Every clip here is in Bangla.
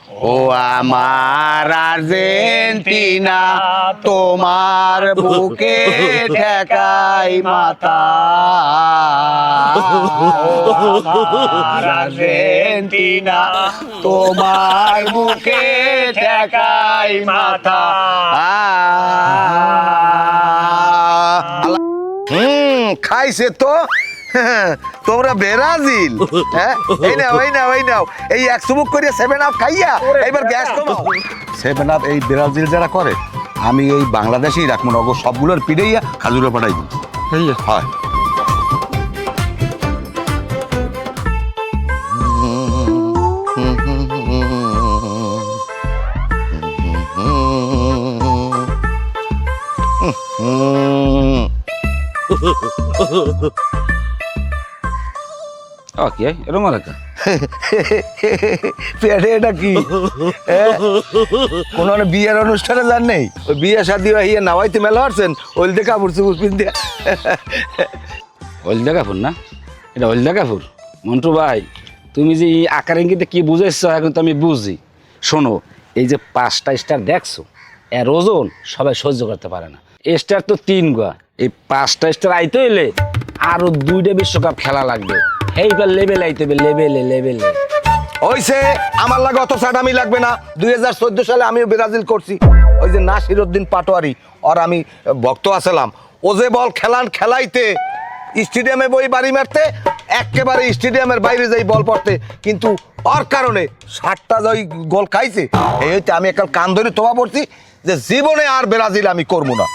ও আমার আর্জেন্টিনা তোমার বুকে ঠেকাই মাথা আমার আর্জেন্টিনা তোমার বুকে ঠেকাই মাথা খাইছে তো তোমরা ব্রাজিল হ্যাঁ এই নাও এই 100 মুখ করে 7 আপ খাইয়া এবার গ্যাস কমাও 7 আপ এই ব্রাজিল যারা করে আমি এই বাংলাদেশেই রাখবো না সবগুলোর পিড়াইয়া খাজুরে পাঠাই দিই হয় কি এরকম পেটে এটা কি কোন বিয়ের অনুষ্ঠানে যান নেই ওই বিয়ে শাদি হইয়া নাওয়াইতে মেলা পারছেন হলদে কাপড় চুপুর পিনতে হলদা কাপুর না এটা হলদা কাপুর মন্টু ভাই তুমি যে আকার ইঙ্গিতে কি বুঝেছ এখন তো আমি বুঝি শোনো এই যে 5টা স্টার দেখছো এর ওজন সবাই সহ্য করতে পারে না স্টার তো 3 গা এই 5টা স্টার আইতে হইলে আরো 2টা বিশ্বকাপ খেলা লাগবে এইবার লেভেল আইতে হবে লেভেলে হইছে আমার লাগে অত সাডামি লাগবে না 2014 সালে আমিও ব্রাজিল করছি ওই যে নাসিরউদ্দিন পাটোয়ারি আর আমি ভক্ত আছিলাম ও যে বল খেলাইতে স্টেডিয়ামে বই বাড়ি মারতে একেবারে স্টেডিয়ামের বাইরে যাই বল পড়তে কিন্তু ওর কারণে 60টা যাই গোল খাইছে এইতে আমি একটা কান ধরে তোবা পড়ছি যে জীবনে আর ব্রাজিল আমি করবো না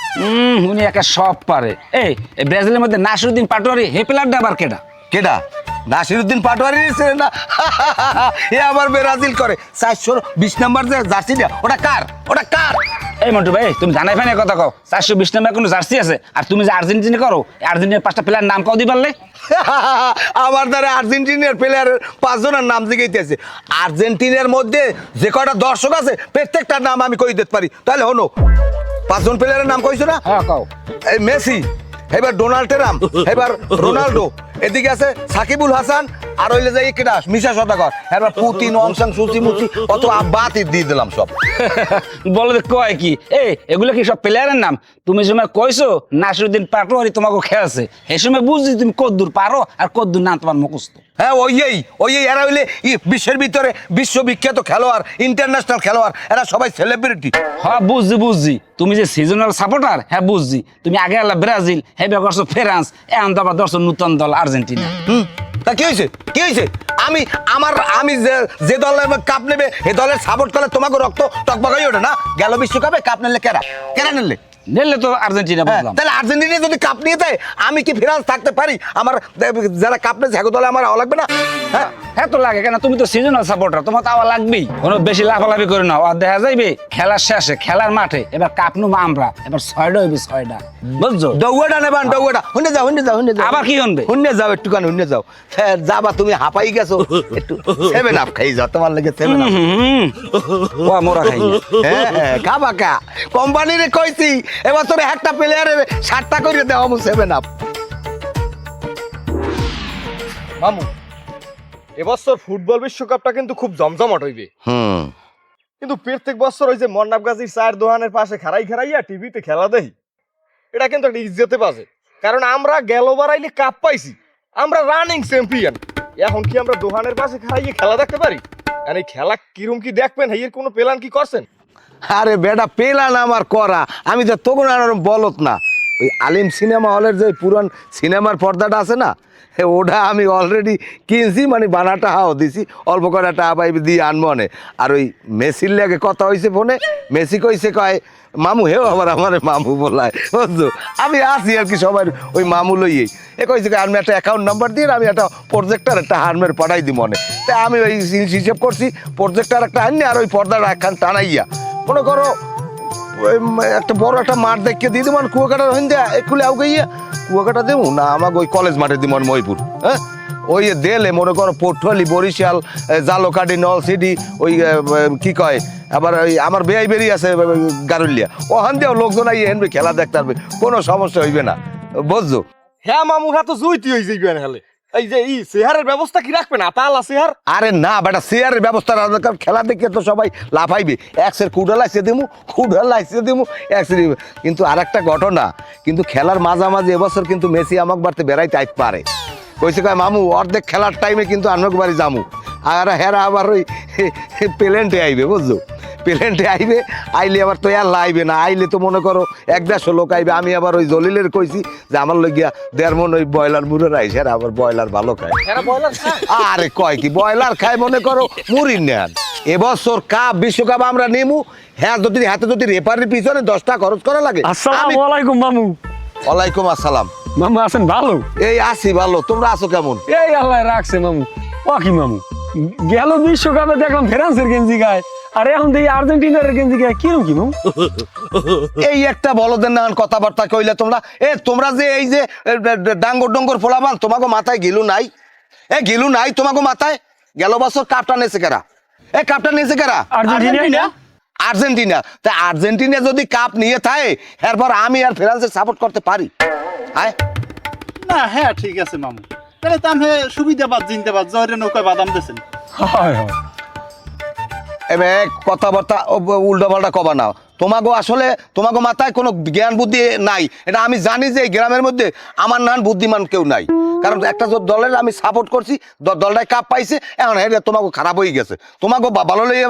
উনি একা সব পারে এই ব্রাজিলের মধ্যে নাসিরউদ্দিন পাটোয়ারি হে প্লেয়ারটা আবার কেডা নাসিরউদ্দিন পাটোয়ারি না এ আবার ব্রাজিল করে 420 নাম্বার যে জার্সিটা ওটা কার এই মন্টু ভাই তুমি জানাই ফাইনে কথা কও 420 নাম্বার কোনো জার্সি আছে আর তুমি যে আর্জেন্টিনা করো আর্জেন্টিনার 5টা প্লেয়ার নাম কও দি পারলে আমার দ্বারা আর্জেন্টিনার প্লেয়ারের 5 জনের নাম জিগাইতেছে আর্জেন্টিনার মধ্যে যে কয়টা দর্শক আছে প্রত্যেকটার নাম আমি কই দিতে পারি তাহলে হনো 5 জন প্লেয়ারের নাম কইছো না হ্যাঁ কও এই মেসি এবার ডোনাল্ড ট্রাম্প এবার রোনাল্ডো এদিকে আছে সাকিবুল হাসান আর হইলে যাই কেডা মিশা সদাগর এবার পুতিন অংশান সুচি মুচি অত আবাতি দিয়ে দিলাম সব বলো কয় কি এই এগুলো কি সব প্লেয়ারের নাম তুমি সময় কইছো নাসিরউদ্দিন পাটোয়ারি তোমাকে খেলছে এই সময় বুঝছি তুমি কতদূর পারো আর কতদূর না তোমার মুখস্থ হ্যাঁ ওই এরা হইলে বিশ্বের ভিতরে বিশ্ববিখ্যাত খেলোয়াড় ইন্টারন্যাশনাল খেলোয়াড় এরা সবাই সেলিব্রিটি হ্যাঁ বুঝছি তুমি যে সিজনাল সাপোর্টার হ্যাঁ বুঝছি তুমি আগে আলা ব্রাজিল হেবে করছো ফ্রান্স এখন তো আবার দর্শন নতুন দল আর্জেন্টিনা তা কি হয়েছে আমি যে দলের কাপ নেবে এই দলের সাপোর্ট করলে তোমাকে রক্ত টকবগাই ওঠে না গেল বিশ্বকাপে কাপ নিলে কেরা নিলে নিলে তো আর্জেন্টিনা বুঝলাম তাহলে আর্জেন্টিনা যদি কাপ নিয়ে দেয় আমি কি ফ্রান্স থাকতে পারি আমার যারা কাপ নিয়েছে হ্যাঁ দলে আমার লাগবে না হ্যাঁ তো লাগে কেন তুমি তো সিজনাল সাপোর্টার তোমার তো আওয়া লাগবেই কোনো বেশি লাফালাফি করে নাও আর দেখা যাইবে খেলার শেষে খেলার মাঠে এবার কাপ নুম আমরা এবার 6টা হইবে 6টা বুঝছো দৌড়া নেবান দৌড়া হুনে যাও আবার কি হনবে হুনে যাও একটুখানি হুনে যাও যাবা তুমি হাঁপাই গেছো একটু 7 আপ খাই যাও তোমার লাগে 7 আপ ওয়া মোরা খাই হ্যাঁ খাবা কা কোম্পানিরে কইছি এবার তোর একটা প্লেয়ারে 60টা করে দাও মু 7 আপ মামু এবছর ফুটবল বিশ্বকাপটা কিন্তু খুব জমজমাট হইবে কিন্তু প্রত্যেক বছর ওই যে মন্নাব গাজীর চায়ের দোকানের পাশে খারাইয়া টিভিতে খেলা দেই এটা কিন্তু একটা ইজ্জতে বাজে কারণ আমরা গেলবার আইলে কাপ পাইছি আমরা রানিং চ্যাম্পিয়ন এখন কি আমরা দোকানের পাশে খারাইয়ে খেলা দেখতে পারি আর এই খেলা কিরম কি দেখবেন এর কোনো প্ল্যান কি করছেন আরে বেটা পেলান আমার করা আমি তো তখন আর বলত না ওই আলিম সিনেমা হলের যে পুরান সিনেমার পর্দাটা আছে না ওটা আমি অলরেডি কিনছি মানে বানাটা হাও দিছি অল্প করে টাকা পাইবে দিয়ে আনবো নে আর ওই মেসির লেগে কথা হয়েছে ফোনে মেসি কইছে কয় মামু হেও আবার আমার মামু বলায় বুঝছো আমি আসি আর কি সবাই ওই মামু লইয়েই কইছে আমি একটা অ্যাকাউন্ট নাম্বার দিয়ে আমি একটা প্রজেক্টার একটা হারমের পাঠাই দিই মনে তা আমি ওই হিসেব করছি প্রজেক্টার একটা আনি আর ওই পর্দাটা একখান টানাইয়া মনে করো একটা বড় একটা মাঠ দেখিয়ে দিয়ে দেবো কুয়াকাটা রহিন দেয়া একুলে আউ গইয়া কুয়াকাটা দেবো না আমাকে ওই কলেজ মাঠে দিব মহিপুর হ্যাঁ ওই দেলে মনে করো পটুয়ালি বরিশাল জালকাঠি নলসিটি ওই কি কয় আবার ওই আমার বেয়াই বেরিয়ে আছে গারুলিয়া ওখান দিয়েও লোকজন আইয়ে এনবে খেলা দেখতে পারবে কোনো সমস্যা হইবে না বুঝছো হ্যাঁ মামু হ্যাঁ তো জুইতি হয়ে যাইবেন হেলে এই যে চেহারের ব্যবস্থা কি রাখবেন আতালা চেহার? আরে না বেটা, চেয়ারের ব্যবস্থা রাখা, কারণ খেলা দেখে তো সবাই লাফাইবে। এক্সের কুড়া লাইছে দিমু, এক্সের। কিন্তু আর একটা ঘটনা, কিন্তু খেলার মাঝামাঝি এবছর কিন্তু মেসি আমাকে বাড়তে বেড়াইতে আইতে পারে। কইছে কয় মামু অর্ধেক খেলার টাইমে কিন্তু আনক বাড়ি যামু, আর হেরা আবার ওই প্লেন্টে আইবে, বুঝছো? প্লেন্টে আইবে, আইলে আবার তো আর লাইবে না, আইলে তো মনে করো 1-150 লোক আইবে। আমি আবার ওই জলিলের কইছি যে আমার লইগিয়া 1.5 মণ ওই ব্রয়লার মুড়ে রাইছে, আর আবার ব্রয়লার ভালো খায়। এরা বয়লার খায়? আরে কয় কি ব্রয়লার খায় মনে করো মুড়ি নেন। এবছর কাপ বিশ্বকাপ আমরা নেমু, হ্যাঁ যদি হাতে যদি রেফারির পিছনে 10 টাকা খরচ করা লাগে। আসসালামু আলাইকুম মামু। ওয়ালাইকুম আসসালাম। মামু আছেন ভালো? এই আছি ভালো, তোমরা আছো কেমন? এই আল্লাহ রাখছে মামু। ও কি মামু, গেল বিশ্বকাপে দেখলাম ফ্রান্সের গেঞ্জি গায়ে, আর এখন দেখি আর্জেন্টিনার গেঞ্জি গায়ে, কিরম কি মামু? এই একটা বলদের না কথাবার্তা কইলে তোমরা। তোমরা যে এই যে ডাঙ্গর ডঙ্গর ফোলাবান, তোমাকে মাথায় গিলু নাই? গিলু নাই তোমাকে মাথায়? গেল বছর কাপটা নেছে কারা? কাপটা নেছে কারা? আর্জেন্টিনা। আর্জেন্টিনা। তা আর্জেন্টিনা যদি কাপ নিয়ে থাকে, এরপর আমি আর ফ্রান্সের সাপোর্ট করতে পারি? না হ্যাঁ ঠিক আছে মামু, তাহলে তো আমি সুবিধাবাদ জিন্দাবাদ জহরে নৌকায় বাদাম দিয়েছেন। হয় হয়। এবার কথাবার্তা উল্টো পাল্টা কবা না। তোমাকে আসলে তোমাকে মাথায় কোনো জ্ঞান বুদ্ধি নাই, এটা আমি জানি যে এই গ্রামের মধ্যে আমার নান বুদ্ধিমান কেউ নাই। কারণ একটা দলের আমি সাপোর্ট করছি, দলটাই কাপ পাইছে, এখন এটা তোমাকে খারাপ হয়ে গেছে। তোমাকে ভালো লেগে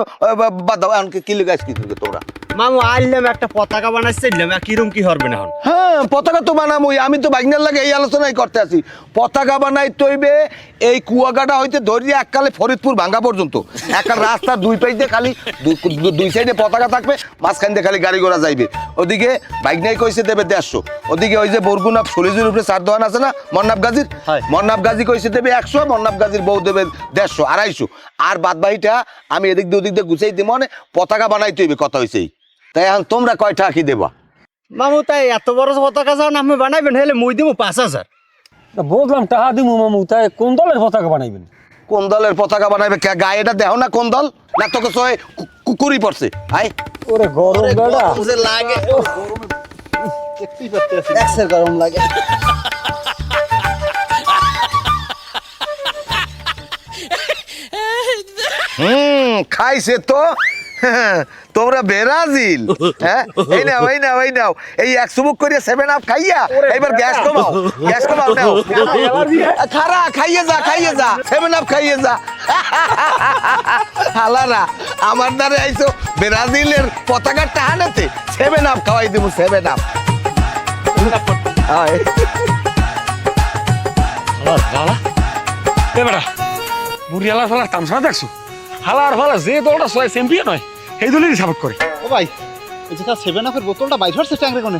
বাদ দাও। এখন কি লেগে কি করবে তোমরা? মামু আইলাম একটা পতাকা বানাইছিলাম, কিরম কি হবে না এখন? হ্যাঁ পতাকা তো বানাবোই, আমি তো বাইকনার লাগে এই আলোচনাই করতে আছি। পতাকা বানাই তৈবে এই কুয়াকাটা হইতে ধরিয়ে এককালে ফরিদপুর ভাঙ্গা পর্যন্ত, এককাল রাস্তার দুই পাশ দিয়ে খালি দুই সাইডে পতাকা থাকবে, মাঝখান দিয়ে খালি গাড়ি ঘোড়া যাইবে। ওদিকে বাইকনাই কইছে দেবে 150, ওদিকে ওই যে বরগুনা সলিজুর উপরে 4 দোকান আছে না মন্নাব গাজীর, মন্নাব গাজী কইছে দেবে 100, মন্নাব গাজীর বউ দেবে 150, 250। আর বাদ বাকিটা আমি এদিক দিয়ে ওদিক দিয়ে গুছাই দিব, মানে পতাকা বানাই তৈবে কথা হয়েছে। তাই এখন তোমরা কয়টা কি দেবা? মামু তাই এত বড় পতাকা যখন আপনি বানাইবেন, হলে মুই দিব 5000। বললাম টাকা দিমু মামু, তাই কোন দলের পতাকা বানাইবেন? কোন দলের পতাকা বানাইবে? গায়ে এটা দেও না কোন দল, না তোকে সয় কুকুরি পড়ছে। আই ওরে গরম বেড়া লাগে দেখতেই পাচ্ছি এক্সের গরম লাগে। খাইছে তো তোমরা ব্রাজিল। হ্যাঁ এই নাও এই নাও এই নাও, এই 100 মুখ করে 7 আপ খাইয়া এবার গ্যাস কমাও, গ্যাস কমাও নাও। খারা খাইয়ে যা 7 আপ খাইয়ে যা। হালারা আমার দ্বারে আইছো ব্রাজিলের পতাকা টাহানাতে, 7 আপ খাওয়াই দেবো, 7 আপ। বেড়া বুড়ি আলার ফেলা তামসা দেখছো? হালার ফেলা যে দলটা সবাই চ্যাম্পিয়ন হয় সেই দলেরই সাপোর্ট করে। ও ভাই, এই যে 7 আপের বোতলটা বাইর হচ্ছে ট্যাংরে কোনে,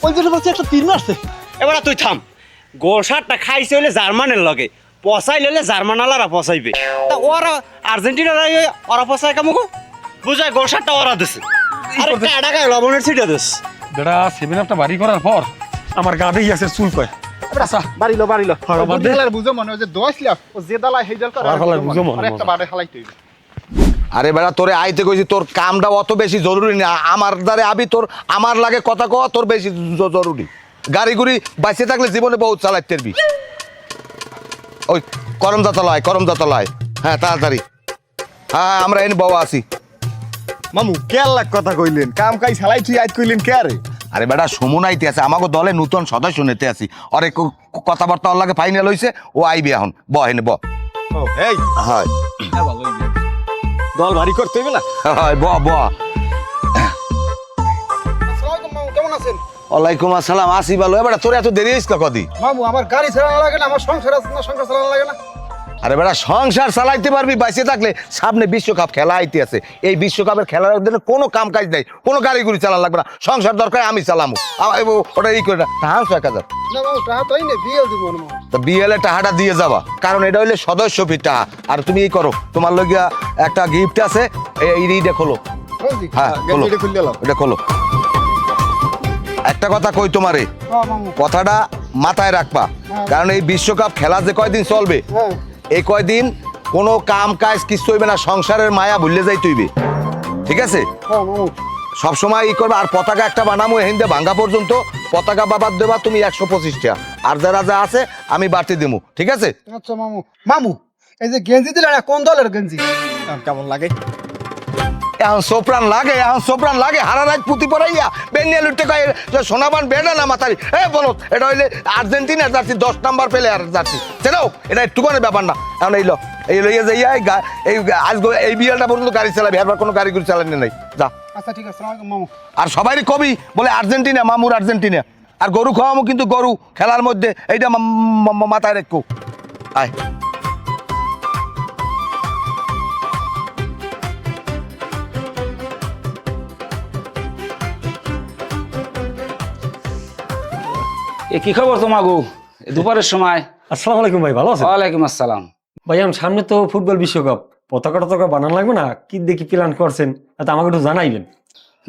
ওই যে বলছে একটা তীর মারছে। এবার তুই থাম, গোল শার্টটা খাইছে হইলে জার্মানের লগে, পচাই লইলে জার্মান আলারা পচাইবে। তা ওরা আর্জেন্টিনার ওরা পচাই কামুকো বুঝায়, গোল শার্টটা ওরা দিছে, আর কাটা গায়ে লবণের ছিটা দিস। বেড়া 7 আপটা বাড়ি করার পর আমার গা দিয়ে আছে চুল কয়। আচ্ছা বাড়িলো হ্যাঁ, বাদ দে। বুঝো মনে হয় যে 10 লাখ ও যে দালায় সেই দল করে আর ফালায় বুঝো মনে একটা বাড়ে হালাইতে হইবে। আরে বেড়া তোরে আইতে কইছি, তোর কামটা অত বেশি জরুরি না। আমার দ্বারে আবি তোর আমার লাগে কথা কওয়া তোর বেশি জরুরি। গাড়ি গুড়ি বাইসে থাকলে জীবনে বহুত চালাইতে পারবি। ওই করমদাতলায় হ্যাঁ তাড়াতাড়ি। হ্যাঁ আমরা এনে বাবা আছি। মামু কেয়ার লাগ কথা কইলেন, কাম কাজ হালাই তুই আজ কইলেন কে আরে? আরে বেটা সমুনাইতে আছে, আমাকে দলে নতুন সদস্য নিতে আছি। অরে কথাবার্তা ওর লাগে ফাইনাল হইছে, ও আইবে এখন। এনে ব ও এই হয় দল ভারী করতে হইবে না? হয় ব আসসালামু মামু, কেমন আছেন? ওয়ালাইকুম আসসালাম। আসি ভালো। এবার তোর এত দেরি হইস কদি? মামু আমার গাড়ি চালানো লাগে না, আমার সংসার আছে না, সংসার চালানো লাগে না? আরে বেটা সংসার চালাইতে পারবি বাইসে থাকলে। সামনে বিশ্বকাপ খেলা আইতে আছে, এই বিশ্বকাপের খেলার জন্য কোনো কাম কাজ নাই, কোনো গাড়ি গুড়ি চালান লাগবে না। সংসার দরকার আমি চালামো, ওটা ই করে না। টাহান 1000 না মামু টাকা তো না, বিয়েল দিব না মামু। তা বিএলএ টাকাটা দিয়ে যাবা, কারণ এটা হইলে সদস্য ফি টাকা। আর তুমি এই করো, তোমার লগিয়া একটা গিফট আছে, এইটা খোলো। হ্যাঁ খোলো, গেঞ্জিটা খুলে দিলাম। এটা খোলো। একটা কথা কই তোমারে, হ্যাঁ মামু। কথাটা মাথায় রাখবা, কারণ এই বিশ্বকাপ খেলা যে কয়দিন চলবে, হ্যাঁ এই কয়দিন কোনো কাম কাজ কিছু হইবে না, সংসারের মায়া ভুলে যাই তুইবে, ঠিক আছে? হ্যাঁ মামু। সবসময় ই করবে। আর পতাকা একটা বানামো হিন্দে ভাঙ্গা পর্যন্ত পতাকা বাবার দেবা তুমি 125টা, আর যারা যা আছে আমি বাড়তি দেবো, ঠিক আছে? আচ্ছা মামু। মামু এই যে গেঞ্জি দিলে না, কোন দলের গেঞ্জি? কেমন লাগে? এখন সোপ্রান লাগে হারা রাত পুঁতি পড়াইয়া বেনিয়া লুটতে কয় যে সোনাবান বেড়া না মাথারি। বলো এটা হইলে আর্জেন্টিনার জার্সি 10 নাম্বার পেলে আর জার্সি চেনাও, এটা একটুখানি ব্যাপার না। এখন এই লইয়া যাইয়া এই বিয়ালটা পর্যন্ত গাড়ি চালাবি, এবার কোনো গাড়ি গুড়ি চালানি নাই, যা। আচ্ছা ঠিক আছে, আসসালামু আলাইকুম মামু। আর সবারই কবি বলে আর্জেন্টিনা, মামুর আর্জেন্টিনা। আর গরু খাওয়ামো কিন্তু গরু খেলার মধ্যে, এইটা মাথায় রেখো। আয় এ কি খবর তোমার গো দুপুরের সময়? আসসালামু আলাইকুম ভাই, ভালো আছেন? ওয়ালাইকুম আসসালাম। ভাই এখন সামনে তো ফুটবল বিশ্বকাপ, পতাকা টতাকা বানানো লাগবে না? কি দেখি প্ল্যান করছেন, তা আমাকে একটু জানাইবেন।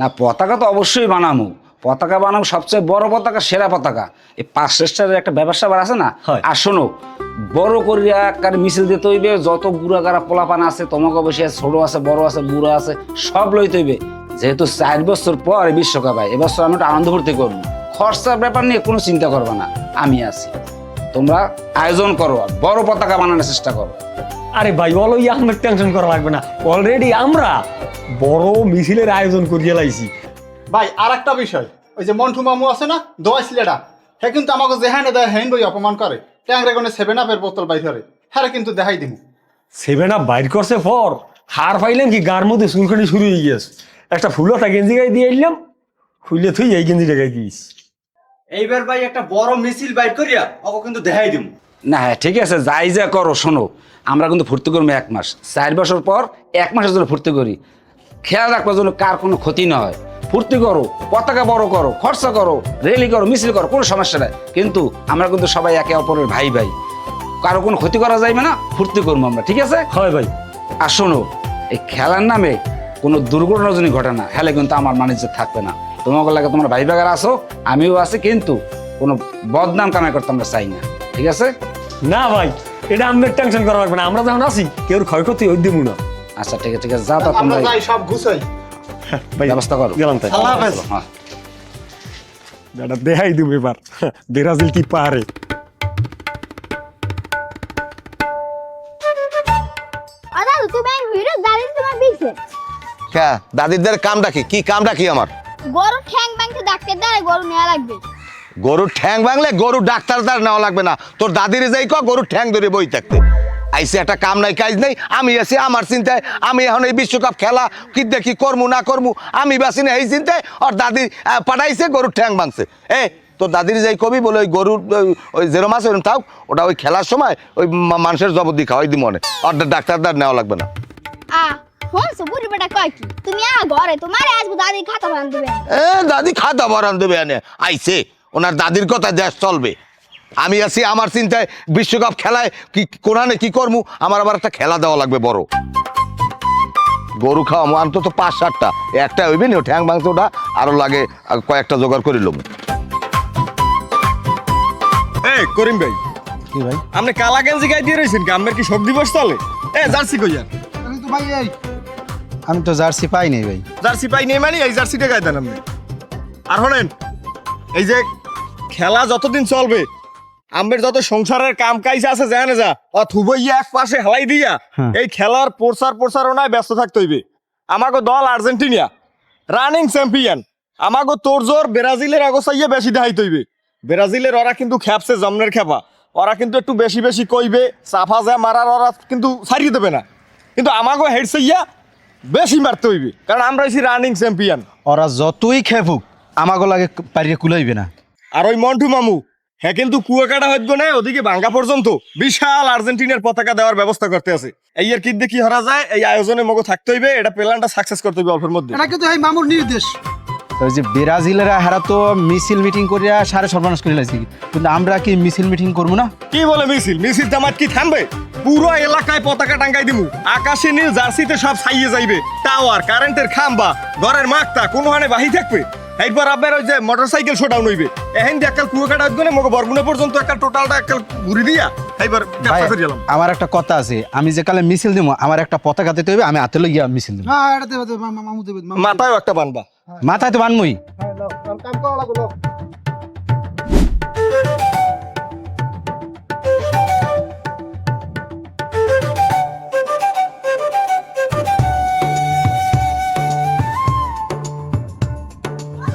না পতাকা তো অবশ্যই বানাবো, পতাকা বানাবো, সবচেয়ে বড় পতাকা, সেরা পতাকা। এই 5 স্টারের একটা ব্যবসা আছে না। হয়। আর শোনো, বড় করিয়া কার মিছিল দিতে হইবে, যত বুড়া কারা পোলাপান আছে, তোমাকে বেশি আছে, ছোট আছে, বড় আছে, বুড়া আছে, সব লইতে হইবে। যেহেতু 4 বছর পর এই বিশ্বকাপ হয়, এবছর আমি একটু আনন্দ করতে করবো। খরচার ব্যাপার নিয়ে কোনো চিন্তা করবে না, আমি আছি। তোমরা আয়োজন করো আর বড় পতাকা বানানোর চেষ্টা করো। আরে ভাই বলো, আমার টেনশন করা লাগবে না, অলরেডি আমরা বড় মিছিলের আয়োজন করিয়ে লাইছি। ভাই আর একটা বিষয়, ওই যে মন্টু মামু আছে না, দোয়া ছেলেটা, হে কিন্তু আমাকে যেহানে দেয় হেন বই অপমান করে, ট্যাংরে কোনে 7-আপের বোতল বাই ধরে, হ্যাঁ কিন্তু দেখাই দিমু। 7 আপ বাইর করছে ফর হার পাইলাম কি গার মধ্যে চুলখানি শুরু হয়ে গেছে। একটা ফুলটা গেঞ্জি গায়ে দিয়ে এলাম, খুললে থুই এই গেঞ্জিটা গায়ে দিয়েছি। এইবার ভাই একটা বড় মিছিল বাইর করিয়া ওকে কিন্তু দেখাই দিম। না হ্যাঁ ঠিক আছে, যাই যা করো। শোনো, আমরা কিন্তু ফুর্তি করবো 1 মাস, 4 বছর পর 1 মাসের জন্য ফুর্তি করি। খেয়াল রাখবার জন্য কার কোনো ক্ষতি না হয়। ফুর্তি করো, পতাকা বড় করো, খরচা করো, রেলি করো, মিছিল করো, কোনো সমস্যা নাই। কিন্তু আমরা কিন্তু সবাই একে অপরের ভাই ভাই, কারো কোনো ক্ষতি করা যাইবে না, ফুর্তি করবো আমরা, ঠিক আছে? হয় ভাই। আর শোনো, এই খেলার নামে কোনো দুর্ঘটনা যদি ঘটে না, হেলে কিন্তু আমার বাণিজ্য থাকবে না। তোমাকে লাগে তোমরা ভাই ভাগার আছো, আমিও আছি, কিন্তু কোনো বদনাম কামাই করতে আমরা চাই না, ঠিক আছে? না ভাই, এটা আমাদের টেনশন করা লাগবে না, আমরা যখন আছি কেউ ক্ষয়ক্ষতি ওই দিব না। আচ্ছা ঠিক আছে, ঠিক আছে, যাও তা আমরা তোমরা যাই সব গুছাই। ভাই ব্যবস্থা করো। গেলাম তাই। আল্লাহ হাফেজ। হ্যাঁ। এটা দেখাই দিব এবার ব্রাজিল কি পারে। দাদু তুমি হিরো দাদি তোমার বিছে হ্যাঁ, দাদিদের কামটা কি কামটা কি আমার? গরু ঠ্যাং ভাঙতে ডাক্তার দ্বারা গরু নেওয়া লাগবে। গরুর ঠ্যাং ভাঙলে গরু ডাক্তার দ্বার নেওয়া লাগবে না, তোর দাদির যাই গরুর ঠ্যাং ধরে বই থাকতে। আইসে একটা কাম নাই কাজ নেই, আমি আছি আমার চিন্তায়। আমি এখন এই বিশ্বকাপ খেলা কি দেখি করমু না করমু আমি বাসি না এই চিন্তায়। আর দাদি পাঠাইছে গরুর ঠ্যাং ভাঙছে। তোর দাদির যাই কবি বলে ওই গরুর ওই যেরম আছে ওরম থাক, ওটা ওই খেলার সময় ওই মানুষের জবরদি খাওয়াই দি মনে, আর ডাক্তার দ্বার নেওয়া লাগবে না। শুনছো বুড়ি বেটা কয় কি, তুমি ঘরে তোমার আসবো দাদি খাতা বান দেবে। দাদি খাতা ভরান দেবে এনে আইছে, ওনার দাদির কথা দেশ চলবে। আমি আছি আমার চিন্তায়, বিশ্বকাপ খেলায় কি কোরআনে কি করমু, আমার আবার একটা খেলা দেওয়া লাগবে বড়। গরু খাওয়ামু অন্তত 5-7টা, একটা হইবে নি ঠ্যাং ভাঙছে, ওটা আরো লাগে কয়েকটা জোগাড় করে লম। এই করিম ভাই, কি ভাই? আপনি কালা গেঞ্জি গায়ে দিয়ে রয়েছেন কি? আমার কি শোক দিবস চলে? জার্সি কইয়া তো ভাই আমি তো জার্সি পাই নাই ভাই। জার্সি পাই নেই মানে এই জার্সিটা গায়ে দেন আপনি। আর শোনেন, এই যে খেলা যতদিন চলবে, আমের যত সংসারের কাম কাজ আছে জানে যা থুবইয়া এক পাশে হেলাই দিয়া এই খেলার প্রচারণায় ব্যস্ত থাকতে হইবে। আমাকে দল আর্জেন্টিনা রানিং চ্যাম্পিয়ন, আমাকে তোর জোর ব্রাজিলের আগসাইয়া বেশি দেখাইতে হইবে। ব্রাজিলের ওরা কিন্তু খেপছে জমনের খেপা, ওরা কিন্তু একটু বেশি বেশি কইবে, সাফা যা মারার ওরা কিন্তু ছাড়িয়ে দেবে না। কিন্তু আমাকে হেডসাইয়া বেশি মারতে হইবে, কারণ আমরা হইছি রানিং চ্যাম্পিয়ন। ওরা যতই খেপুক আমাকে লাগে পারিয়ে কুলাইবে না। আর ওই মন্টু মামু হ্যাঁ কিন্তু কুয়াকাটা হইব না, ওদিকে ভাঙ্গা পর্যন্ত বিশাল আর্জেন্টিনার পতাকা দেওয়ার ব্যবস্থা করতে আছে। এই আর কি দেখি হারা যায়, এই আয়োজনে মগো থাকতে হইবে, এটা প্ল্যানটা সাকসেস করতে হইবে অল্পের মধ্যে। এটা কিন্তু এই মামুর নির্দেশ। ওই যে ব্রাজিলেরা হারা তো মিছিল মিটিং করিয়া সারে সর্বনাশ করে লাইছি, কিন্তু আমরা কি মিছিল মিটিং করবো না? কি বলে মিছিল জামাত কি থামবে? পুরো এলাকায় পতাকা টাঙ্গাই দিমু, আকাশে নীল জার্সিতে সব ছাইয়ে যাইবে, টাওয়ার কারেন্টের খাম্বা ঘরের মাকতা কোনো হানে বাহি থাকবে। এইবার আপনার ওই যে মোটরসাইকেল শোডাউন হইবে, এখন একাল কুয়াকাটা হইবে মগো বরগুনা পর্যন্ত একাল টোটালটা একাল ঘুরি দিয়া এইবার ভাই, আমার একটা কথা আছে, আমি যে কালে মিছিল দিব আমার একটা পতাকা দিতে হইবে, আমি হাতে লইয়া মিছিল দিব। মাথায়ও একটা বানবা। মাথায় তো বানমুই কাম করা লাগলো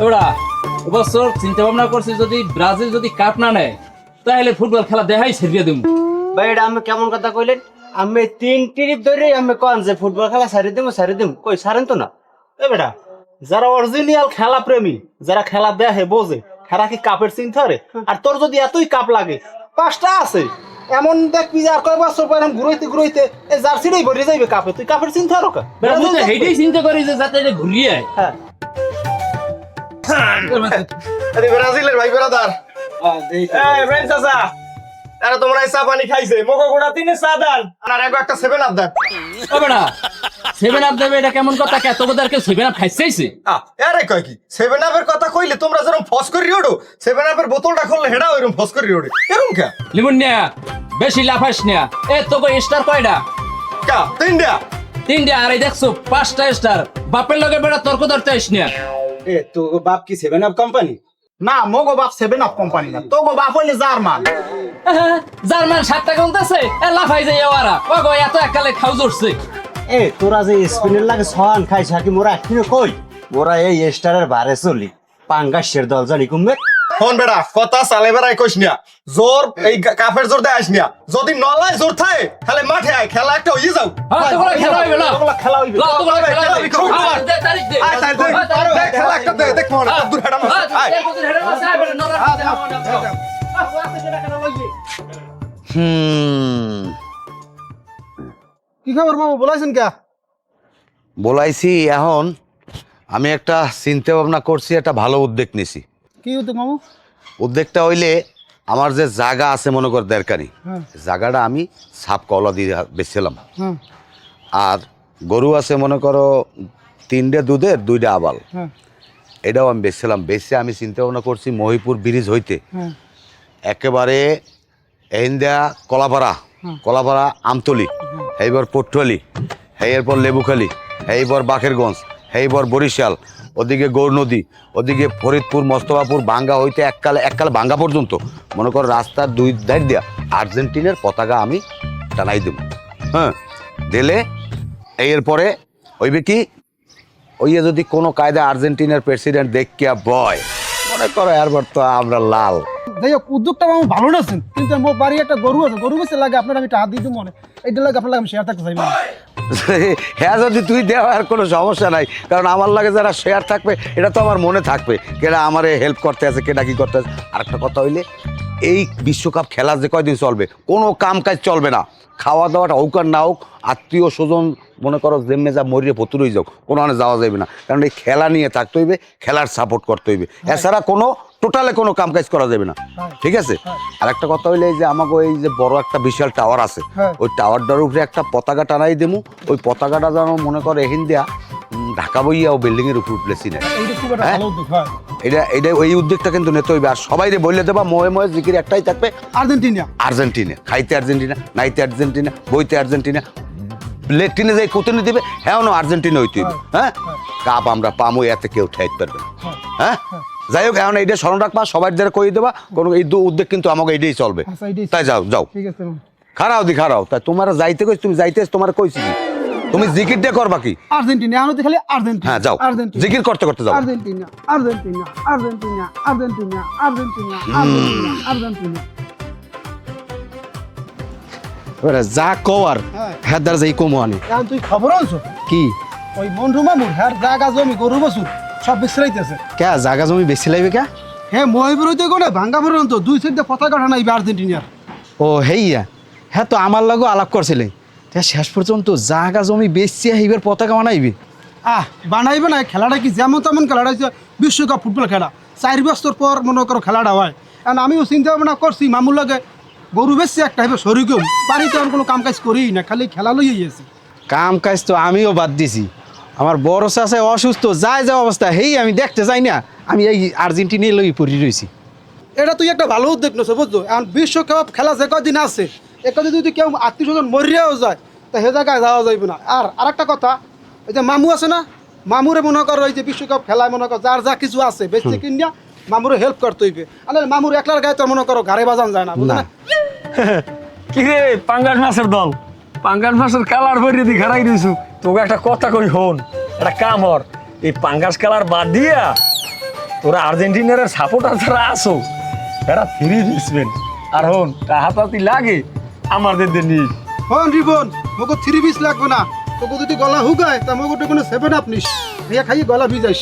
ওরা এবছর চিন্তা ভাবনা করছি যদি ব্রাজিল যদি কাপ না নেয় তাহলে ফুটবল খেলা দেখাই ছেড়ে দেবো। ভাই এটা আমি কেমন কথা কইলেন? আমি 3 ট্রিপ ধরে আমি কন যে ফুটবল খেলা ছাড়ি দিম কই ছাড়েন তো না। এ বেটা যারা অরিজিনাল খেলা প্রেমী, যারা খেলা দেখে বোঝে, খেলা কি কাপের চিন্তা করে? আর তোর যদি এতই কাপ লাগে 5টা আছে এমন দেখবি যে আর কয় বছর পর ঘুরাইতে এই জার্সিটাই ভরে যাইবে কাপে, তুই কাপের চিন্তা করো কা? বেটা মুই তো হেইটাই চিন্তা করি যে যাতে এটা ঘুরিয়ে আয়। হ্যাঁ আরে ব্রাজিলের ভাই ব্রাদার এই ফ্রেন্ড চাচা আরে তোমরা এই চা পানি খাইছে মগো গোড়া 3 চা দান আর একটা 7 আপ দান। ও বেটা 7 আপ দেবে এটা কেমন কথা? কে তোকে আর কেউ 7 আপ খাইছেইছে? আরে কয় কি 7 আপের কথা কইলে তোমরা যেরকম ফস করি ওড়ো 7 আপের বোতলটা খুললে হেডা ওইরকম ফস করি ওড়ে এরকম কে লিমন নিয়া বেশি লাফাস নিয়া। এ তোকে স্টার কয়টা? কা তিনটা 3টা। আর এই দেখছো 5টা স্টার। বাপের লগে বেটা তর্ক ধরতে আইস নিয়া। এ তো বাপ কি 7 আপ কোম্পানি? না মগো বাপ 7 আপ কোম্পানি না, তোগো বাপ হইলে জার্মান। জার্মান 7 টাকা উনতাছে এ লাফাই যায় ওরা। ও গো এত একালে খাও জড়ছে। এ তোরা যে স্পেনের লাগে ছহান খাইছ কি মোরা এখনো কই মোরা এই স্টারের বারে চলি পাঙ্গাসের দল জানি কমবে। ফোন বেড়া কথা চালে বেড়াই কইস নিয়া জোর এই কাফের জোর দেয় আইস নিয়া যদি নলায় জোর থাকে তাহলে মাঠে আয় খেলা একটা হয়ে যাও। হ্যাঁ তোগুলা খেলা হইবে না। তোগুলা খেলা হইবে। লা তোগুলা খেলা খেলা হইবে। হইবে। হ্যাঁ, দে তারিখ দে। আয় তাই দে খেলা একটা দে দেখ মনে দূর হেডা মার আয় কি খবর মামু বলাইছেন কে? বলাইছি এখন আমি একটা চিন্তা ভাবনা করছি, একটা ভালো উদ্যোগ নিছি। কি উদ্যোগ মামু? উদ্যোগটা হইলে আমার যে জায়গা আছে মনে কর দেড়কানি, জায়গাটা আমি সাপ কলা দিয়ে বেচছিলাম। আর গরু আছে মনে করো 3টে দুধের 2টা আবাল, এটাও আমি বেচছিলাম। বেচে আমি চিন্তা ভাবনা করছি মহিপুর ব্রিজ হইতে একেবারে এহিন্দা কলাপাড়া আমতলি, এইবার পটুয়ালি, এরপর লেবুখালি, এইবার বাকেরগঞ্জ, এইবার বরিশাল, ওদিকে গৌর নদী, ওদিকে ফরিদপুর, মস্তফাপুর, ভাঙ্গা হইতে এককালে ভাঙ্গা পর্যন্ত মনে করো রাস্তার 2 ধার দিয়া আর্জেন্টিনার পতাকা আমি টানাই দেব। হ্যাঁ দিলে এরপরে হইবে কি ওই যদি কোনো কায়দা আর্জেন্টিনার প্রেসিডেন্ট দেখিয়া বয় মনে করো এরপর তো আমরা লাল। যাই হোক উদ্যোগটা মামু ভালো নাছেন, কিন্তু আমার বাড়ি একটা গরু আছে, গরু বেশি লাগে আপনার আমি টাকা দিয়ে দিব মনে এইটা লাগে আপনার আমি শেয়ার থাকতে চাই না। হ্যাঁ যদি তুই দেওয়া আর কোনো সমস্যা নাই, কারণ আমার লাগে যারা শেয়ার থাকবে এটা তো আমার মনে থাকবে কেডা আমারে হেল্প করতে আছে কেডা কি করতে আছে। আরেকটা কথা হইলে এই বিশ্বকাপ খেলা যে কয়দিন চলবে কোনো কাম কাজ চলবে না, খাওয়া দাওয়াটা হোক আর না হোক, আত্মীয় স্বজন মনে করো যেমনি যা মরিয়ে ভতুরই যাও কোনো আনে যাওয়া যাবে না, কারণ এই খেলা নিয়ে থাকতে হইবে, খেলার সাপোর্ট করতে হইবে, এছাড়া কোনো টোটালে কোনো কাম কাজ করা যাবে না। ঠিক আছে। আর একটা কথা হইলে এই যে আমাকে এই যে বড় একটা বিশাল টাওয়ার আছে, ওই টাওয়ারটার উপরে একটা পতাকা টানাই দেবো, ওই পতাকাটা যেন মনে করো এহিন দিয়া ঢাকা বইয়া ও বিল্ডিং এর উপর উঠলেছি না। এটা এই উদ্যোগটা কিন্তু নিতে হইবে। আর সবাই রে বললে দেবা মোয়ে জিকির একটাই থাকবে, আর্জেন্টিনা খাইতে আর্জেন্টিনা, নাইতে আর্জেন্টিনা, বইতে আর্জেন্টিনা, লেট্রিনে যাই কোতনে দিবে হ্যাঁ আর্জেন্টিনা হইতে হইবে। হ্যাঁ কাপ আমরা পামো, এতে কেউ ঠাইতে পারবে না। হ্যাঁ যাই হোক এখন এইটা স্মরণ রাখবা, সবাই যারা কই দেবা কোনো এই উদ্যোগ কিন্তু আমাকে এইটাই চলবে। তাই যাও খারাও তাই তোমার যাইতে কইছি, তুমি যাইতে তোমার কইছি তুমি জিকিরটা করবা কি আর্জেন্টিনা আমি তো খালি আর্জেন্টিনা। হ্যাঁ যাও জিকির করতে যাও। Argentina Argentina Argentina Argentina Argentina Argentina Argentina যা কওয়ার হ্যাঁ দার যাই কমো আনি। এখন তুই খবর আনছো কি ওই মন্টু মামুর হ্যাঁ জায়গা জমি গরু বছর সব বিছরাইতেছে। কে জায়গা জমি বেশি লাগবে কে? হ্যাঁ মহিপুর হইতে গেলে ভাঙ্গা পর্যন্ত 2 সাইডে পতাকা টানাইবে আর্জেন্টিনার। ও হেইয়া হ্যাঁ তো আমার লাগো আলাপ করছিলে, শেষ পর্যন্ত জায়গা জমি বেশি এইবার পতাকা বানাইবে। বানাইবে না, খেলাটা কি যেমন তেমন খেলাটা হচ্ছে বিশ্বকাপ ফুটবল খেলা, 4 বছর পর মনে করো খেলাটা হয়। কারণ আমিও চিন্তা ভাবনা করছি মামুর লাগে গরু বেশি একটা হইবে শরীরকেও বাড়িতে আমি কোনো কাম কাজ করি না, খালি খেলা লইয়াই আছি। কাম কাজ তো আমিও বাদ দিছি, আমার বড় চাষে অসুস্থ যায় যা অবস্থা হেই আমি দেখতে যাই না, আমি এই আর্জেন্টিনায় লই পড়ি রয়েছি। এটা তুই একটা ভালো উদ্যোগ নেছো বুঝছো। এখন বিশ্বকাপ খেলা যে কদিন আছে একদিন যদি কেউ আত্মীয় স্বজন মরিয়াও যায় তা সে জায়গায় যাওয়া যাইবে না। আর আরেকটা কথা, ওই যে মামু আছে না মামুরে মনে করো ওই যে বিশ্বকাপ খেলায় মনে করো যার যা কিছু আছে বেশি কিনিয়া মামুরে হেল্প করতে হইবে আরে মামুর একলার গায়ে তো মনে করো ঘরে বাজান যায় না বুঝলে না কি রে পাঙ্গাস মাছের দল পাঙ্গাস মাছের কালার ভরে দি খারাই দিছু তোকে একটা কথা কই হন একটা কাম হর এই পাঙ্গাস কালার বাদ দিয়া তোরা আর্জেন্টিনার সাপোর্টার যারা আসো এরা ফ্রি দিসবেন আর হন হাতাহাতি লাগে আমাদের নিস হন রিবন মগো 3 পিস লাগবে না তোকে যদি গলা হুগায় তা মগো কোনো 7 আপ নিস খাইয়া খাইয়ে গলা ভিজাইস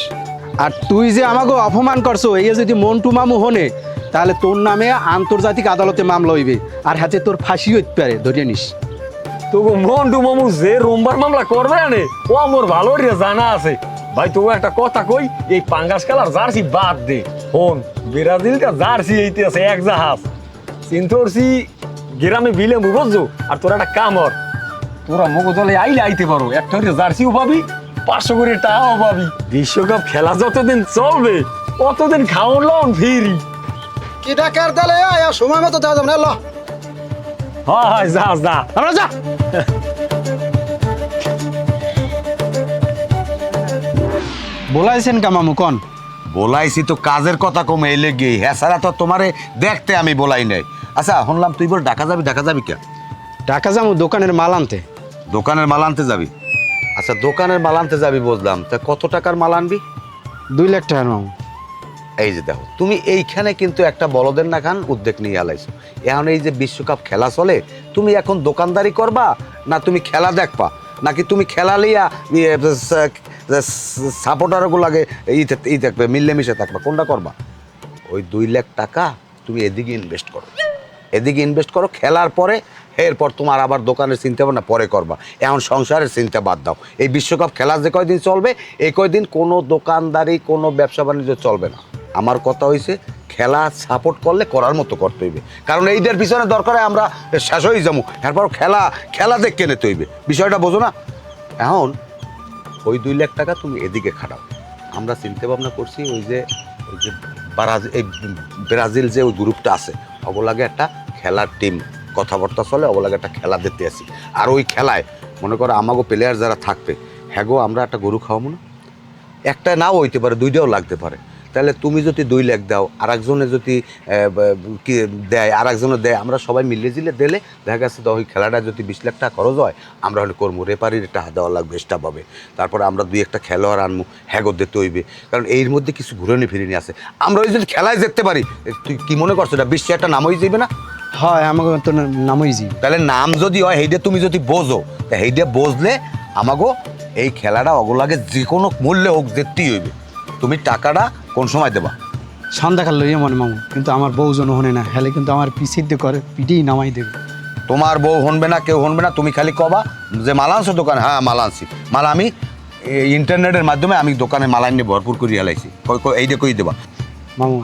আর তুই যে আমাকে অপমান করছো এই যদি মন্টু মামু হনে তাহলে তোর নামে আন্তর্জাতিক আদালতে মামলা হইবে আর হাতে তোর ফাঁসি হইতে পারে ধরিয়ে নিস তোকে মন্টু মামু যে রোমবার মামলা করবে না ও আমার ভালো রে জানা আছে ভাই তোকে একটা কথা কই এই পাঙ্গাস কালার জার্সি বাদ দে হন ব্রাজিলটা জার্সি এইতে আছে এক জাহাজ চিন্তাছি গ্রামে বিলে বুঝছো আর তোরা একটা কাম হর তোরা মগো দলে আইলে আইতে পারো একটা জার্সিও পাবি 500 করে টাকাও পাবি বিশ্বকাপ খেলা যতদিন চলবে ততদিন খাওয়ান লন ফিরি কি ডাকার দলে আয় সময় মতো দেওয়া যাবে না ল হয় যা যা আমরা যা বলাইছেন কা মামু কন বলাইছি তো কাজের কথা কমে এলে গিয়ে হ্যাঁ সারা তো তোমারে দেখতে আমি বলাই নাই আচ্ছা শুনলাম তুই বল ঢাকা যাবি কে টাকা যাবো দোকানের মাল আনতে দোকানের মাল আনতে যাবি আচ্ছা দোকানের মাল আনতে যাবি বুঝলাম তা কত টাকার মাল আনবি 2 লাখ টাকা মামু এই যে দেখো তুমি এইখানে কিন্তু একটা বলদের না খান উদ্যোগ নিয়ে আলাইছো এখন এই যে বিশ্বকাপ খেলা চলে তুমি এখন দোকানদারি করবা না তুমি খেলা দেখবা নাকি তুমি খেলা লিয়া সাপোর্টারগুলাকে ই থাকবে মিলেমিশে থাকবা কোনটা করবা ওই 2 লাখ টাকা তুমি এদিকে ইনভেস্ট করো খেলার পরে এরপর তোমার আবার দোকানের চিন্তা ভাবনা পরে করবা এখন সংসারের চিন্তা বাদ দাও এই বিশ্বকাপ খেলা যে কয়দিন চলবে এই কয়দিন কোনো দোকানদারি কোনো ব্যবসা বাণিজ্য চলবে না আমার কথা হয়েছে খেলা সাপোর্ট করলে করার মতো করতে হইবে কারণ এইটার পিছনে দরকার হয় আমরা শেষ হয়ে যাবো এরপর খেলা দেখে নিতে হইবে বিষয়টা বোঝো না এখন ওই 2 লাখ টাকা তুমি এদিকে খাটাও আমরা চিন্তা ভাবনা করছি ওই যে ব্রাজিল যে ওই গ্রুপটা আছে ওগুলাকে একটা খেলার টিম কথাবার্তা চলে ওগুলাকে একটা খেলা দিতে আসি আর ওই খেলায় মনে করো আমাগো প্লেয়ার যারা থাকবে হ্যাগো আমরা একটা গরু খাওয়াবো না একটা নাও হইতে পারে 2টাও লাগতে পারে তাহলে তুমি যদি 2 লাখ দাও আর একজনে যদি কি দেয় আর একজনে দেয় আমরা সবাই মিলে জিলে দিলে দেখা গেছে তো ওই খেলাটা যদি 20 লাখ টাকা খরচ হয় আমরা হলে করবো রেপারির টাকা দেওয়া লাগবে এক্সট্রা পাবে তারপরে আমরা 2-1টা খেলোয়াড় আনবো হ্যাগো দিতে হইবে কারণ এর মধ্যে কিছু ঘুরনি ফিরিনি আছে আমরা ওই যদি খেলায় যেতে পারি তুই কি মনে করছো এটা বিশ্বে একটা নাম হয়ে যাবে না হয় আমাকে তো নামই জি তাহলে নাম যদি হয় সেইটা তুমি যদি বোঝো তা সেইটা বুঝলে আমাগো এই খেলাটা অগলাগে যে কোনো মূল্যে হোক যেতেই হইবে তুমি টাকাটা কোন সময় দেবা সন্ধ্যাকাল লইয়া মনে মামু কিন্তু আমার বউ জন হনে না হেলে কিন্তু আমার পিছিয়ে দিয়ে করে পিঠেই নামাই দেবে তোমার বউ হনবে না কেউ হনবে না তুমি খালি কবা যে মাল আনছো দোকানে হ্যাঁ মাল আনছি মাল আমি ইন্টারনেটের মাধ্যমে আমি দোকানে মাল আনিয়ে ভরপুর করে হেলাইছি এইটা কই দেবা মামু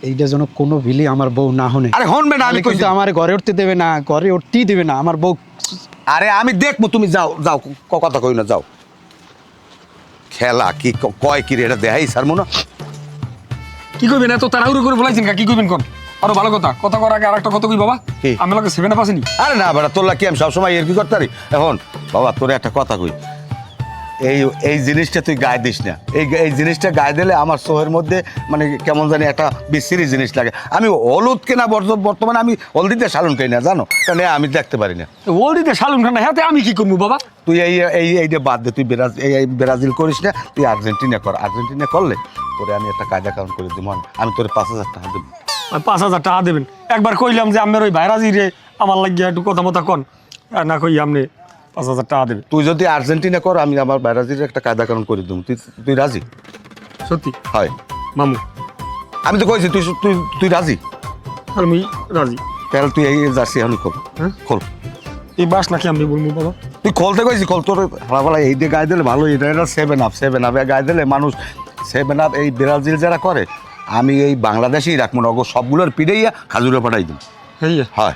এইটা যেন কোনো ভিলি আমার বউ না হনে আরে হনবে না আমি কইছি কিন্তু আমার ঘরে উঠতে দেবে না ঘরে উঠতেই দেবে না আমার বউ আরে আমি দেখবো তুমি যাও যাও কথা কই না যাও খেলা কি কয় কি রে এটা দেখাই স্যার মনে কি কইবেন এত তাড়াহুড়ো করে বলাইছেন কি কইবেন কোন আরো ভালো কথা কথা করার আগে আরেকটা কথা কই বাবা কি? আমি লাগে 7 আপ আসেনি আরে না বেটা তোর কি আমি সবসময় এর কি করতে পারি এখন বাবা তোর একটা কথা কই এই জিনিসটা তুই গায়ে দিস না এই জিনিসটা গায়ে দিলে আমার সোহের মধ্যে মানে কেমন জানি একটা বিশ্রী জিনিস লাগে আমি হলুদ কেনা বর্তমানে আমি হলদিতে সালুন খাই না জানো কারণ আমি দেখতে পারি না ওলদিতে শালুন খান না হাতে আমি কি করবো বাবা তুই এইটা বাদ দে তুই ব্রাজিল করিস না তুই আর্জেন্টিনা কর আর্জেন্টিনা করলে তোরে আমি একটা কায়দা কারণ করে দিব আমি তোরে 5,000 টাকা দেবো 5,000 টাকা দেবেন একবার কইলাম যে আমার ওই ভাইরাজি রে আমার লাগিয়া একটু কথা মতো কন আর না কই আপনি 5,000 টাকা দেবেন তুই যদি আর্জেন্টিনা কর আমি আমার ব্রাজিলের একটা কায়দা কারণ করে দেবো তুই রাজি সত্যি হয় মামু আমি তো কইছি তুই রাজি আমি রাজি তাহলে তুই এই জার্সি এখন খোল হ্যাঁ? খোল এই বাস নাকি আমি বলবো বাবা তুই খোলতে কইছি খোল তোর হালাপালা এই দিয়ে গায়ে দিলে ভালো এটা 7 আপ গায়ে দিলে মানুষ 7 আপ এই ব্রাজিল যারা করে আমি এই বাংলাদেশেই রাখবো না সবগুলোর পিড়েইয়া খাজুরে পাঠাই দিই এই হয়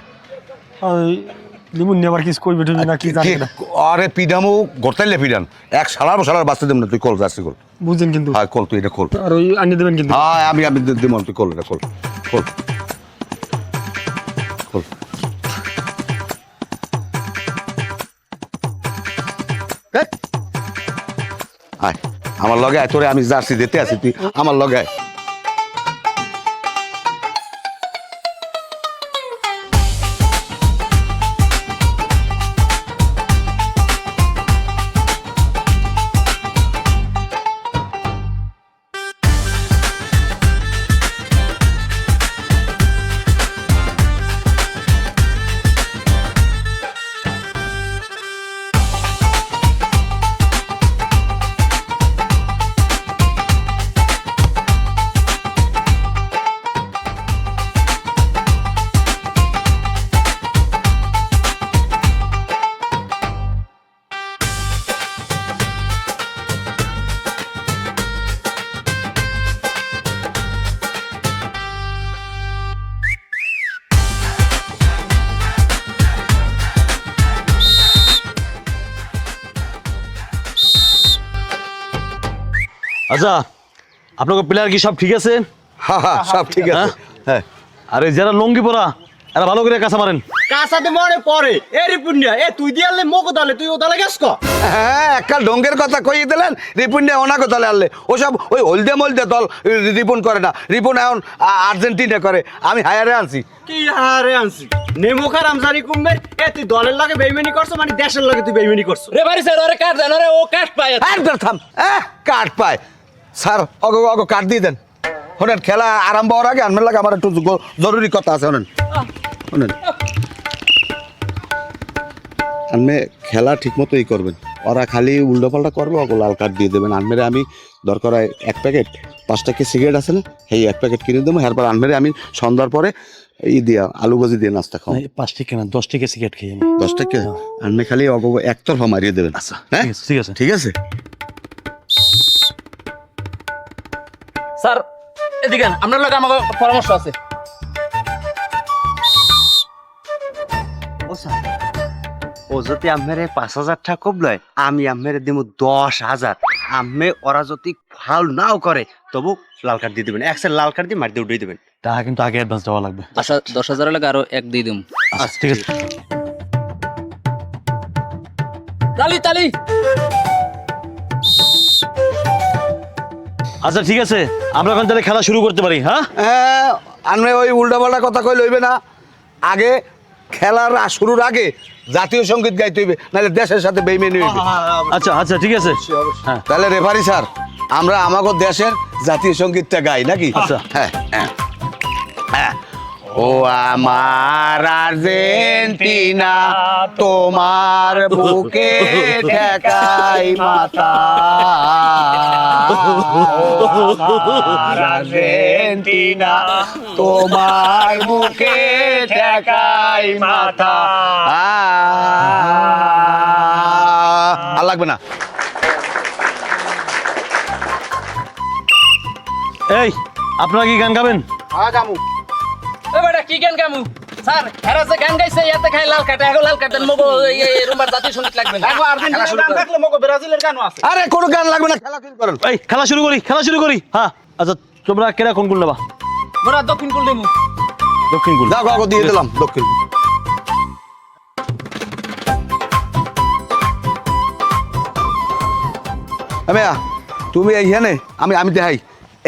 লিমুন আবার কিছু করবে তুমি না কি জানি না আরে পিডামু গোটাইলে পিডান এক সালার বাঁচতে দেব না তুই কল যাচ্ছি কল বুঝছেন কিন্তু হ্যাঁ কল তুই এটা খোল আর ওই আনিয়ে দেবেন কিন্তু হ্যাঁ আমি দিব তুই কল এটা খোল খোল খোল আয় আমার লগে আয়, তোরে আমি জার্সি দিতে আছি, তুই আমার লগে আয়। আচ্ছা আপনাকে প্লেয়ার কি সব ঠিক আছে? হ্যাঁ হ্যাঁ, সব ঠিক আছে। হ্যাঁ, আরে যারা লঙ্গি পরা এরা ভালো করে কাঁচা মারেন। কাসাতে মনে পড়ে এ রিপুনিয়া এ তুই দিয়ালে মকো দালে তুই ও দালে গেছ ক হ্যাঁ, একটা ডঙ্গের কথা কইয়ে দিলেন, রিপুন নিয়ে ওনা কথা আনলে। ওসব ওই হলদে মলদে দল রিপুন করে না, রিপুন এখন আর্জেন্টিনা করে, আমি হায়ারে আনছি। কি হারে আনছি নেমুখার আমজানি কুম্বে এ তুই দলের লাগে বেইমানি করছ মানে দেশের লাগে তুই বেইমানি করছ রেফারি স্যার ওরে কাট দেন, ওরে ও কাট পায়। একদম থাম, কাট পায় স্যার, অগো অগো কাট দিয়ে দেন। শোনেন, খেলা আরম্ভ হওয়ার আগে আনমের লাগে আমার একটু জরুরি কথা আছে। শোনেন শোনেন, আনমে খেলা ঠিক মতো ই করবেন, ওরা খালি উল্টোপাল্টা করবে, ওকে লাল কার্ড দিয়ে দেবেন। আনমেরে আমি দরকার হয় 1 প্যাকেট 5 টাকা সিগারেট আছে না, সেই 1 প্যাকেট কিনে দেবো। এরপর আনমেরে আমি সন্ধ্যার পরে ই দিয়া আলু ভাজি দিয়ে নাস্তা খাও। 5 টাকা না 10 টাকা সিগারেট খেয়ে আমি। 10 টাকা আনমে খালি অগো একতরফা মারিয়ে দেবেন। আচ্ছা হ্যাঁ ঠিক আছে। ঠিক আছে। স্যার এদিকে আপনার লগে আমার পরামর্শ আছে। ও যদি আমেরে 5,000 টাকা কবলয় আমি আমেরে দিমু 10,000। আমি ওরা যদি ফাউল নাও করে তবু লাল কার্ড দিয়ে দেবেন, একসাথে লাল কার্ড দিয়ে মার দিয়ে উঠিয়ে দেবেন। টাকা কিন্তু আগে অ্যাডভান্স দেওয়া লাগবে। 10,000 লাগে আরো 1 দিয়ে দিম। আচ্ছা ঠিক আছে। তালি তালি। আচ্ছা ঠিক আছে, আমরা এখন তাহলে খেলা শুরু করতে পারি। হ্যাঁ হ্যাঁ, আনমে ওই উল্টাপাল্টা কথা কই লইবে না। আগে খেলার শুরুর আগে জাতীয় সঙ্গীত গাইতে হইবে, নাহলে দেশের সাথে বেইমানি হইবে। আচ্ছা আচ্ছা ঠিক আছে। হ্যাঁ তাহলে রেফারি স্যার, আমরা আমাগো দেশের জাতীয় সঙ্গীতটা গাই নাকি? আচ্ছা। হ্যাঁ হ্যাঁ হ্যাঁ। ও আমার আর্জেন্টিনা, তোমার বুকে ঠেকাই মাথা। আমার আর্জেন্টিনা, তোমার বুকে ঠেকাই মাথা। আর লাগবে না। এই আপনারা কি গান গাবেন? এ বেটা কি গান গামু? স্যার এরা যে গান গাইছে ইয়াতে খাই লাল কাটে, এখন লাল কাটেন মগো এই রুমার জাতীয় সঙ্গীত লাগবে না। এখন আর্জেন্টিনার গান থাকলে মগো ব্রাজিলের গানও আছে। আরে কোনো গান লাগবে না, খেলা শুরু করেন। এই খেলা শুরু করি, খেলা শুরু করি। হ্যাঁ আচ্ছা, তোমরা কেরা কোন কোন নেবা? মোরা দক্ষিণ কোল দেমু। দক্ষিণ কোন? যাও গো, দিয়ে দিলাম দক্ষিণ। মেয়া তুমি এইখানে, আমি আমি দেখাই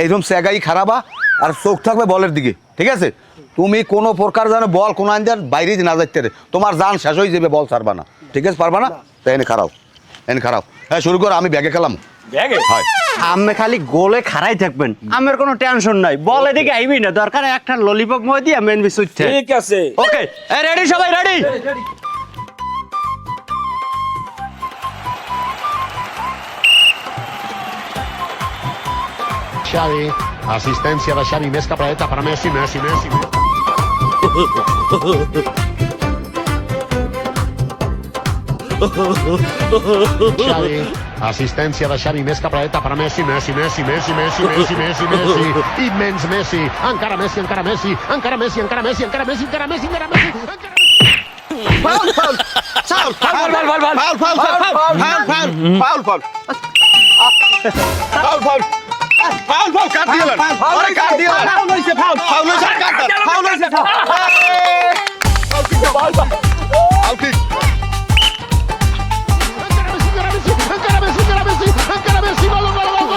এইরকম সেগাই খারাপা আর চোখ থাকবে বলের দিকে, ঠিক আছে? তুমি কোনো প্রকার যেন বল কোনো আনজার বাইরে না যাইতে রে, তোমার জান শেষ হয়ে যাবে, বল ছাড়বা না, ঠিক আছে? পারবা না? তাই এনে খারাপ, এনে খারাপ। হ্যাঁ শুরু করো, আমি ব্যাগে খেলাম। ব্যাগে হয় আমি খালি গোলে খাড়াই থাকবেন, আমার কোনো টেনশন নাই। বল এদিকে আইবি না, দরকার একটা ললিপপ মই দিয়া মেন বিচ উঠছে। ঠিক আছে। ওকে রেডি সবাই ready? Xavi, assistència de Xavi, més cap a la dreta per a Messi, Messi. Xavi, assistència de Xavi, més cap a la dreta per a Messi, Messi. Immens Messi, encara Messi. Foul foul foul foul foul foul foul foul foul foul cut দিলেন, আরে কাট দিলেন, ফাউল হইছে, ফাউল ফাউল হইছে, কাট দাও, ফাউল হইছে, foul foul kick. Encara Messi, gol, gol, gol!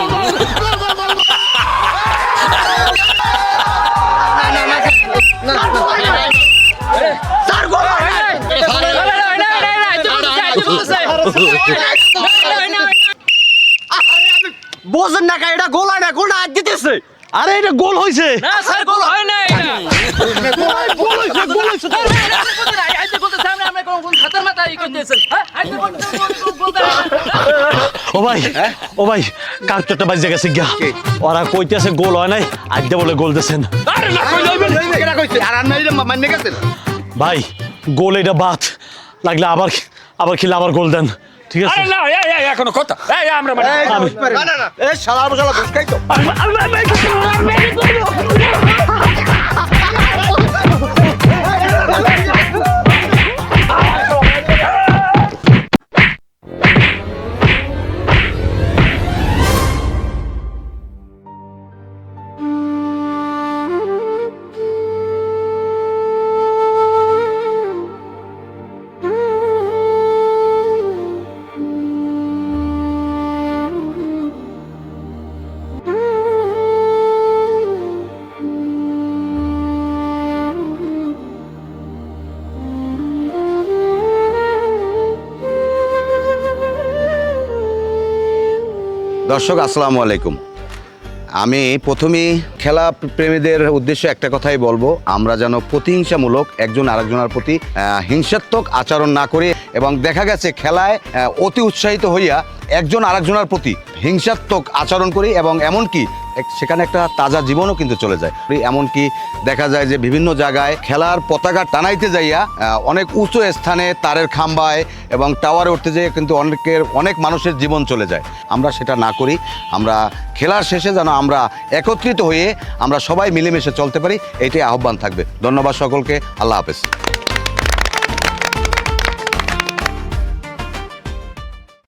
বোঝেন না কা এটা গোল হয় না, গোলটা আজ দিতেছে। আরে এটা গোল হইছে না স্যার গোল হয় না এটা গোল হইছে আইতে বলতে সামনে আমরা কোন খাতার মাথা ই করতেছেন হ্যাঁ আইতে বলতে ও ভাই কার্টটা বাজে গেছে গিয়া ওরা কইতেছে গোল হয় নাই আজকে বলে গোল দিছেন আরে না কই লইবেন কেডা কইছে আর নাই মাইনে গেছেন ভাই গোল এটা বাত লাগলে আবার খেলে আবার গোল দেন ঠিক আছে আরে না এই এখনো কথা এই আমরা মানে না না না এ শালা বসালা ঘুষ খাইতো দর্শক আসসালামু আলাইকুম। আমি প্রথমেই খেলা প্রেমীদের উদ্দেশ্যে একটা কথাই বলবো, আমরা যেন প্রতিহিংসামূলক একজন আরেকজনের প্রতি হিংসাত্মক আচরণ না করি এবং দেখা গেছে খেলায় অতি উৎসাহিত হইয়া একজন আরেকজনের প্রতি হিংসাত্মক আচরণ করি এবং এমনকি সেখানে একটা তাজা জীবনও কিন্তু চলে যায়। এমনকি দেখা যায় যে বিভিন্ন জায়গায় খেলার পতাকা টানাইতে যাইয়া অনেক উঁচু স্থানে তারের খাম্বায় এবং টাওয়ারে উঠতে যেয়ে কিন্তু অনেক মানুষের জীবন চলে যায়। আমরা সেটা না করি, আমরা খেলার শেষে যেন আমরা একত্রিত হয়ে আমরা সবাই মিলেমিশে চলতে পারি, এটাই আহ্বান থাকবে। ধন্যবাদ সকলকে, আল্লাহ হাফেজ।